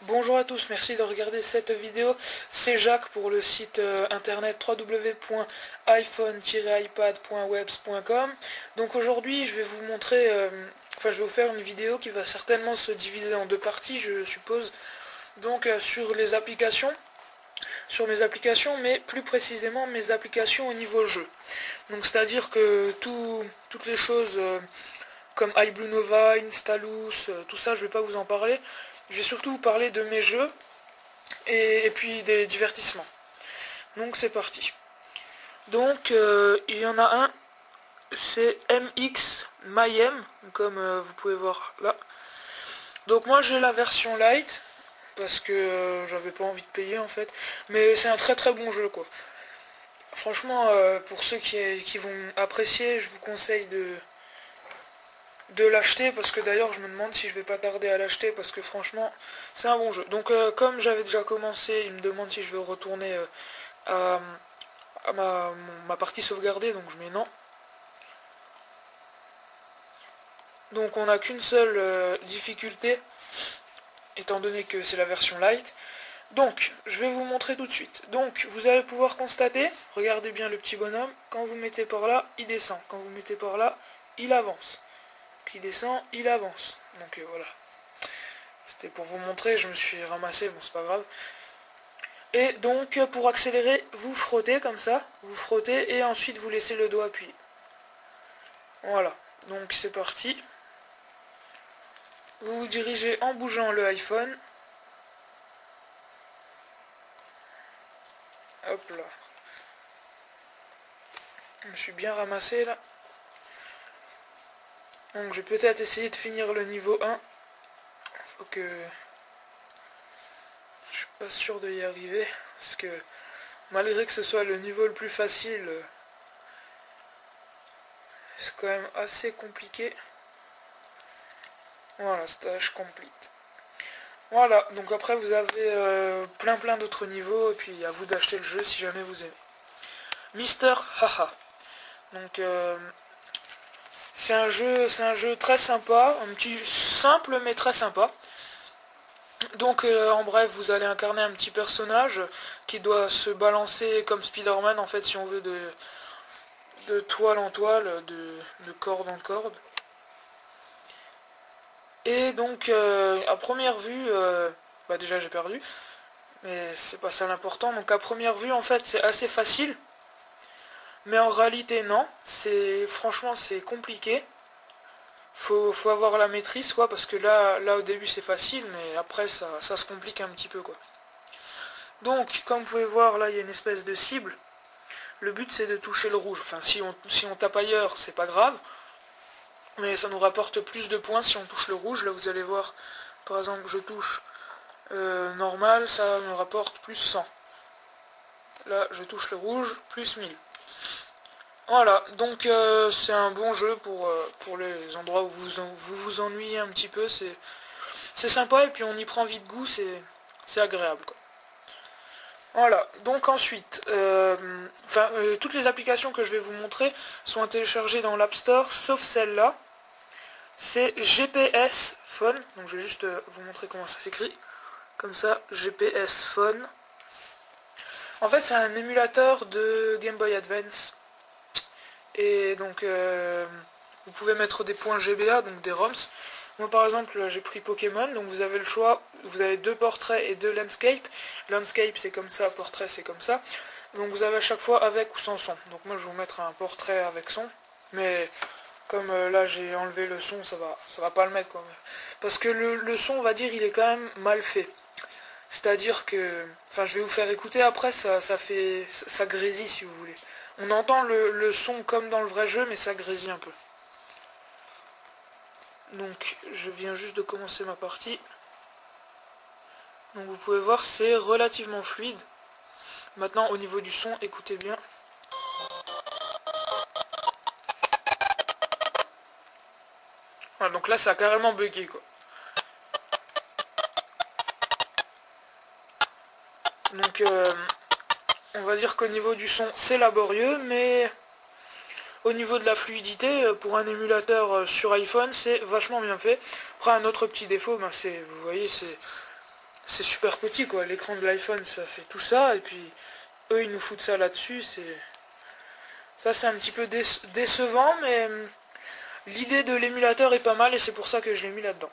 Bonjour à tous, merci de regarder cette vidéo. C'est Jacques pour le site internet www.iphone-ipad.webs.com. Donc aujourd'hui je vais vous montrer, je vais vous faire une vidéo qui va certainement se diviser en deux parties, je suppose. Donc sur les applications, sur mes applications, mais plus précisément mes applications au niveau jeu. Donc c'est-à-dire que toutes les choses comme iBlueNova, Instalus, tout ça je vais pas vous en parler. Je vais surtout vous parler de mes jeux et puis des divertissements. Donc c'est parti. Donc il y en a un, c'est MX Mayhem, comme vous pouvez voir là. Donc moi j'ai la version light, parce que j'avais pas envie de payer en fait. Mais c'est un très très bon jeu quoi. Franchement, pour ceux qui vont apprécier, je vous conseille de l'acheter, parce que d'ailleurs je me demande si je vais pas tarder à l'acheter, parce que franchement c'est un bon jeu. Donc comme j'avais déjà commencé, il me demande si je veux retourner à ma partie sauvegardée, donc je mets non. Donc on n'a qu'une seule difficulté, étant donné que c'est la version light. Donc je vais vous montrer tout de suite. Donc vous allez pouvoir constater, regardez bien le petit bonhomme, quand vous mettez par là il descend, quand vous mettez par là il avance. Qui descend, il avance. Donc voilà. C'était pour vous montrer, je me suis ramassé, bon c'est pas grave. Et donc pour accélérer, vous frottez comme ça, vous frottez et ensuite vous laissez le doigt appuyé. Voilà, donc c'est parti. Vous vous dirigez en bougeant le iPhone. Hop là. Je me suis bien ramassé là. Donc je vais peut-être essayer de finir le niveau 1. Faut que... Je suis pas sûr de y arriver. Parce que malgré que ce soit le niveau le plus facile, c'est quand même assez compliqué. Voilà, stage complete. Voilà, donc après vous avez plein d'autres niveaux. Et puis à vous d'acheter le jeu si jamais vous aimez. Mister Haha. Donc c'est un jeu très sympa, un petit simple mais très sympa. Donc en bref, vous allez incarner un petit personnage qui doit se balancer comme Spider-Man en fait, si on veut, de toile en toile, de corde en corde. Et donc à première vue, déjà j'ai perdu, mais c'est pas ça l'important. Donc à première vue en fait c'est assez facile. Mais en réalité non, franchement c'est compliqué. Faut avoir la maîtrise quoi, parce que là au début c'est facile, mais après ça se complique un petit peu quoi. Donc comme vous pouvez voir là il y a une espèce de cible. Le but c'est de toucher le rouge. Enfin si on tape ailleurs c'est pas grave, mais ça nous rapporte plus de points si on touche le rouge. Là vous allez voir par exemple je touche normal, ça me rapporte plus 100. Là je touche le rouge, plus 1000. Voilà, donc c'est un bon jeu pour les endroits où vous vous ennuyez un petit peu, c'est sympa et puis on y prend vite goût, c'est agréable quoi. Voilà, donc ensuite, toutes les applications que je vais vous montrer sont à télécharger dans l'App Store, sauf celle-là, c'est GPS Phone, donc je vais juste vous montrer comment ça s'écrit, comme ça, GPS Phone. En fait c'est un émulateur de Game Boy Advance. Et donc vous pouvez mettre des points GBA, donc des ROMs. Moi par exemple j'ai pris Pokémon, donc vous avez le choix, vous avez deux portraits et deux landscape. Landscape c'est comme ça, portrait c'est comme ça. Donc vous avez à chaque fois avec ou sans son. Donc moi je vais vous mettre un portrait avec son. Mais comme là j'ai enlevé le son, ça va pas le mettre quoi. Parce que le son on va dire il est quand même mal fait. C'est-à-dire que, je vais vous faire écouter après, ça grésille si vous voulez. On entend le son comme dans le vrai jeu, mais ça grésille un peu. Donc, je viens juste de commencer ma partie. Donc vous pouvez voir, c'est relativement fluide. Maintenant, au niveau du son, écoutez bien. Voilà, donc là, ça a carrément bugué, quoi. Donc, on va dire qu'au niveau du son, c'est laborieux, mais au niveau de la fluidité, pour un émulateur sur iPhone, c'est vachement bien fait. Après, un autre petit défaut, vous voyez, c'est super petit quoi, l'écran de l'iPhone ça fait tout ça, et puis eux ils nous foutent ça là-dessus, ça c'est un petit peu décevant, mais l'idée de l'émulateur est pas mal et c'est pour ça que je l'ai mis là-dedans.